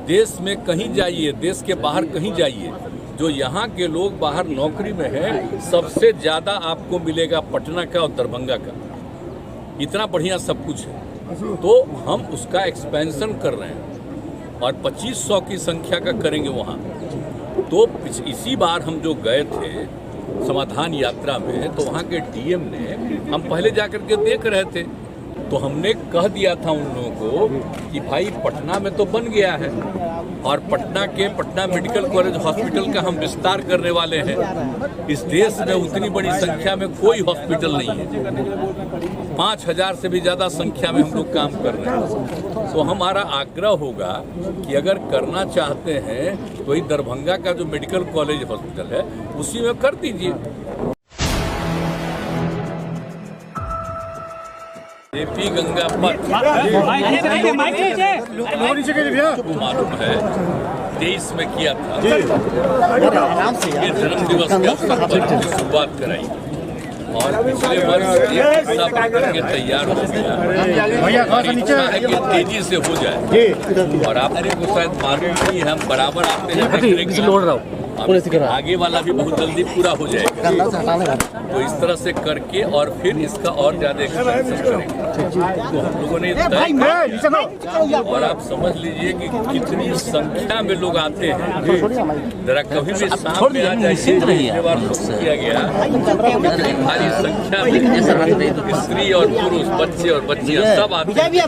देश में कहीं जाइए, देश के बाहर कहीं जाइए, जो यहाँ के लोग बाहर नौकरी में हैं, सबसे ज़्यादा आपको मिलेगा पटना का और दरभंगा का। इतना बढ़िया सब कुछ है, तो हम उसका एक्सपेंशन कर रहे हैं और 2500 की संख्या का करेंगे वहाँ। तो इसी बार हम जो गए थे समाधान यात्रा में, तो वहाँ के डीएम ने, हम पहले जाकर के देख रहे थे, तो हमने कह दिया था उन लोगों को कि भाई पटना में तो बन गया है और पटना मेडिकल कॉलेज हॉस्पिटल का हम विस्तार करने वाले हैं। इस देश में उतनी बड़ी संख्या में कोई हॉस्पिटल नहीं है, 5000 से भी ज़्यादा संख्या में हम लोग काम कर रहे हैं। तो हमारा आग्रह होगा कि अगर करना चाहते हैं तो ये दरभंगा का जो मेडिकल कॉलेज हॉस्पिटल है उसी में कर दीजिए। जेपी गंगा पथ मालूम है 23 में किया था, ये जन्म दिवस के अवसर पर शुरुआत कराई और पिछले वर्ष एक हिस्सा बनकर के तैयार हो गया है कि तेजी से हो जाए। और आपको शायद मालूम नहीं है, हम बराबर आते हैं, आगे वाला भी बहुत जल्दी पूरा हो जाएगा। तो इस तरह से करके और फिर इसका और ज्यादा एक्सपेंशन करेंगे। तो हम लोगों ने तय किया और आप समझ लीजिए कि कितनी संख्या में लोग आते हैं। जरा कभी भी सामने आ जाए, पिछले बार किया गया भारी संख्या में स्त्री और पुरुष, बच्चे और बच्चियां सब आते हैं। अब ये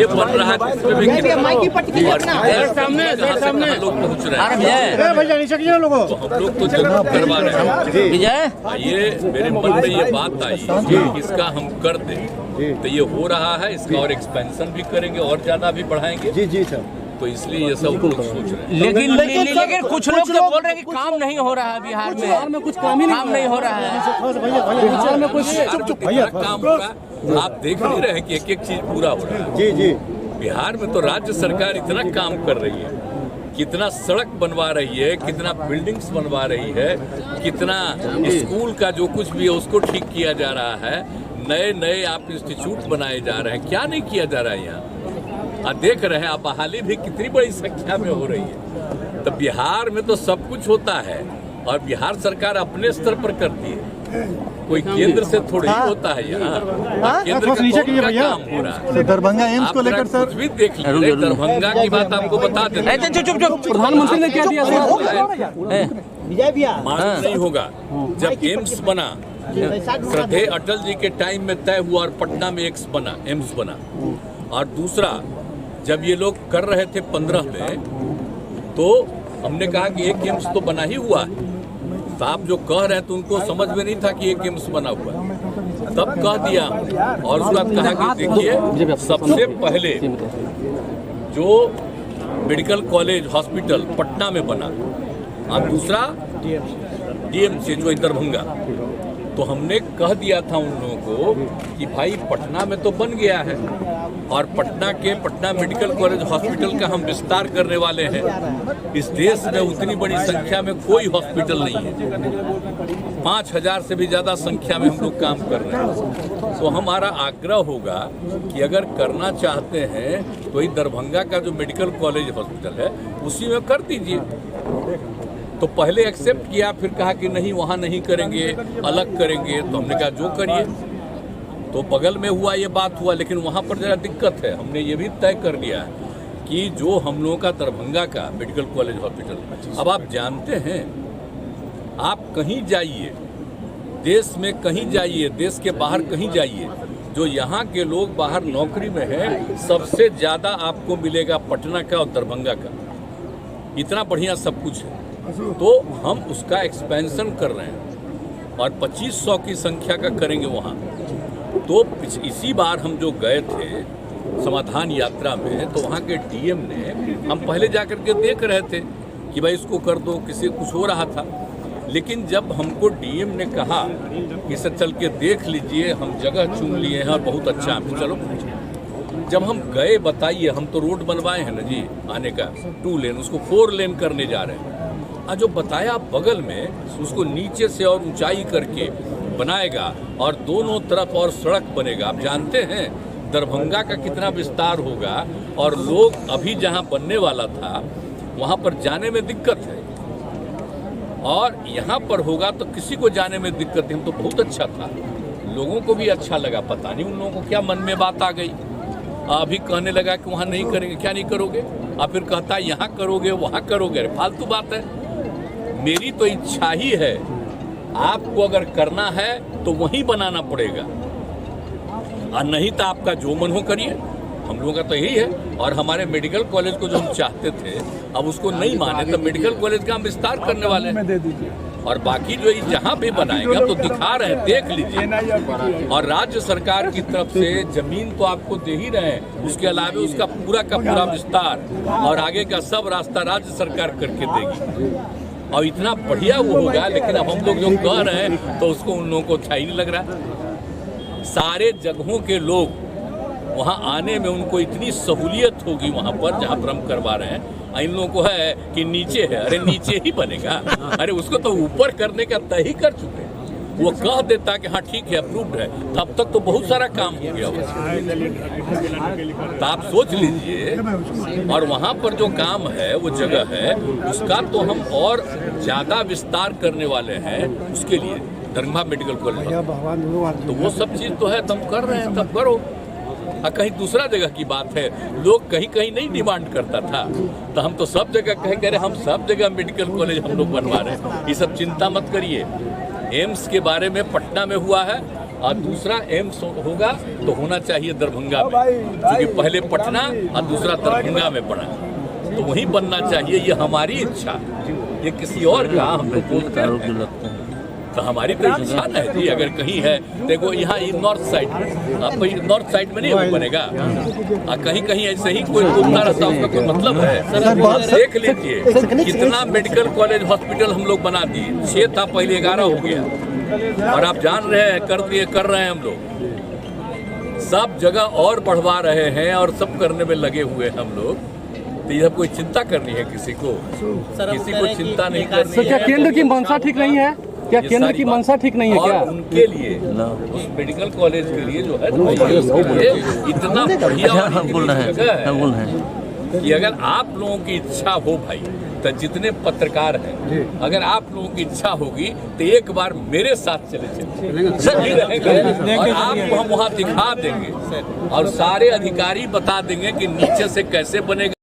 बन रहा है इसमें भी लोग पहुँच रहे हैं, तो हम लोग तो जरूर करवा रहे हैं। ये मेरे मन में ये बात आई कि इसका हम कर दें, तो ये हो रहा है, इसका और एक्सपेंशन भी करेंगे और ज्यादा भी बढ़ाएंगे। जी सर, तो इसलिए ये सब लोग सोच रहे हैं। लेकिन कुछ लोग तो बोल रहे हैं कि काम नहीं हो रहा है बिहार में कुछ काम नहीं हो रहा है। बिहार में कुछ काम हो रहा है, आप देख नहीं रहे कि एक एक चीज पूरा हो रहा है। जी बिहार में तो राज्य सरकार इतना काम कर रही है, कितना सड़क बनवा रही है, कितना बिल्डिंग्स बनवा रही है, कितना स्कूल का जो कुछ भी है उसको ठीक किया जा रहा है, नए आप इंस्टीट्यूट बनाए जा रहे हैं। क्या नहीं किया जा रहा है यहाँ, देख रहे हैं आप, बहाली भी कितनी बड़ी संख्या में हो रही है। तो बिहार में तो सब कुछ होता है और बिहार सरकार अपने स्तर पर करती है, कोई केंद्र से थोड़ी होता है यहाँ। केंद्र का काम हो रहा है। दरभंगा एम्स को लेकर सर कुछ भी देख लीजिए, दरभंगा की बात आपको बता देते। चुप प्रधानमंत्री ने क्या दिया मालूम नहीं होगा, जब एम्स बना, श्रद्धेय अटल जी के टाइम में तय हुआ और पटना में एम्स बना। और दूसरा, जब ये लोग कर रहे थे 15 में, तो हमने कहा कि एक एम्स तो बना ही हुआ है। तो आप जो कह रहे हैं तो उनको समझ में नहीं था कि एक एम्स बना हुआ है, तब कह दिया। और उसके बाद कहा कि देखिए, सबसे पहले जो मेडिकल कॉलेज हॉस्पिटल पटना में बना और दूसरा डीएमसी जो दरभंगा। तो हमने कह दिया था उन लोगों को कि भाई पटना में तो बन गया है और पटना मेडिकल कॉलेज हॉस्पिटल का हम विस्तार करने वाले हैं। इस देश में उतनी बड़ी संख्या में कोई हॉस्पिटल नहीं है, 5000 से भी ज़्यादा संख्या में हम लोग काम कर रहे हैं। तो हमारा आग्रह होगा कि अगर करना चाहते हैं तो ये दरभंगा का जो मेडिकल कॉलेज हॉस्पिटल है उसी में कर दीजिए। तो पहले एक्सेप्ट किया, फिर कहा कि नहीं वहाँ नहीं करेंगे, अलग करेंगे। तो हमने कहा जो करिए। तो बगल में हुआ ये बात हुआ, लेकिन वहाँ पर ज़रा दिक्कत है। हमने ये भी तय कर लिया है कि जो हम लोगों का दरभंगा का मेडिकल कॉलेज हॉस्पिटल, अब आप जानते हैं, आप कहीं जाइए, देश में कहीं जाइए, देश के बाहर कहीं जाइए, जो यहाँ के लोग बाहर नौकरी में हैं, सबसे ज़्यादा आपको मिलेगा पटना का और दरभंगा का। इतना बढ़िया सब कुछ है, तो हम उसका एक्सपेंशन कर रहे हैं और 2500 की संख्या का करेंगे वहाँ। तो इसी बार हम जो गए थे समाधान यात्रा में, तो वहाँ के डीएम ने, हम पहले जाकर के देख रहे थे कि भाई इसको कर दो, किसी कुछ हो रहा था। लेकिन जब हमको डीएम ने कहा कि इसे चल के देख लीजिए, हम जगह चुन लिए हैं और बहुत अच्छा है, चलो। जब हम गए, बताइए, हम तो रोड बनवाए हैं ना जी आने का, 2 लेन, उसको 4 लेन करने जा रहे हैं। जो बताया बगल में, उसको नीचे से और ऊंचाई करके बनाएगा और दोनों तरफ और सड़क बनेगा। आप जानते हैं दरभंगा का कितना विस्तार होगा, और लोग अभी जहां बनने वाला था वहां पर जाने में दिक्कत है, और यहाँ पर होगा तो किसी को जाने में दिक्कत नहीं। तो बहुत अच्छा था, लोगों को भी अच्छा लगा। पता नहीं उन लोगों को क्या मन में बात आ गई, अभी कहने लगा कि वहाँ नहीं करेंगे। क्या नहीं करोगे? और फिर कहता यहाँ करोगे वहाँ करोगे। अरे फालतू बात है। मेरी तो इच्छा ही है, आपको अगर करना है तो वहीं बनाना पड़ेगा, और नहीं तो आपका जो मन हो करिए। हम लोगों का तो यही है। और हमारे मेडिकल कॉलेज को जो हम चाहते थे, अब उसको नहीं माने, तो मेडिकल कॉलेज का हम विस्तार करने वाले हैं। और बाकी जो जहाँ भी बनाएंगे हम तो दिखा रहे हैं, देख लीजिए। और राज्य सरकार की तरफ से जमीन तो आपको दे ही रहे हैं, उसके अलावा उसका पूरा का पूरा विस्तार और आगे का सब रास्ता राज्य सरकार करके देगी, और इतना बढ़िया वो होगा। लेकिन अब हम लोग जो कह रहे हैं तो उसको उन लोगों को अच्छा ही नहीं लग रहा। सारे जगहों के लोग वहाँ आने में उनको इतनी सहूलियत होगी वहाँ पर जहाँ पर हम करवा रहे हैं। इन लोगों को है कि नीचे है, अरे नीचे ही बनेगा, अरे उसको तो ऊपर करने का तय ही कर चुके हैं। वो कह देता कि हाँ ठीक है अप्रूव्ड है, तब तक तो बहुत सारा काम हो गया तो आप सोच लीजिए। और वहाँ पर जो काम है, वो जगह है, उसका तो हम और ज्यादा विस्तार करने वाले हैं। उसके लिए दरभंगा मेडिकल कॉलेज, तो वो सब चीज तो है, तुम कर रहे हैं तब करो। कहीं दूसरा जगह की बात है, लोग कहीं कहीं नहीं डिमांड करता था, तो हम तो सब जगह कह रहे हम सब जगह मेडिकल कॉलेज हम लोग बनवा रहे हैं। ये सब चिंता मत करिए। एम्स के बारे में पटना में हुआ है, और दूसरा एम्स होगा तो होना चाहिए दरभंगा में, क्योंकि पहले पटना और दूसरा दरभंगा में बना, तो वहीं बनना चाहिए। ये हमारी इच्छा, ये किसी और का हम लोग बोलते हैं, तो हमारी तो इच्छा नहीं थी। अगर कहीं है देखो, यहाँ नॉर्थ साइड में, अब नॉर्थ साइड में नहीं हो बनेगा, और कहीं कहीं ऐसे ही कोई बोलता रहता, उसका कोई मतलब है। देख लीजिए कितना मेडिकल कॉलेज हॉस्पिटल हम लोग बना दिए। 6 था पहले, 11 हो गया, और आप जान रहे हैं कर रहे हैं हम लोग सब जगह, और बढ़वा रहे हैं, और सब करने में लगे हुए हैं हम लोग। तो ये कोई चिंता करनी है किसी को? किसी को चिंता नहीं करनी है। क्या केंद्र की मंशा ठीक नहीं है? क्या केंद्र की मंशा ठीक नहीं है क्या? उनके लिए, उस मेडिकल कॉलेज के लिए जो है इतना बढ़िया जगह है कि अगर आप लोगों की इच्छा हो भाई, तो जितने पत्रकार हैं, अगर आप लोगों की इच्छा होगी तो एक बार मेरे साथ चले रहेंगे, और आपको हम वहाँ दिखा देंगे, और सारे अधिकारी बता देंगे कि नीचे से कैसे बनेगा।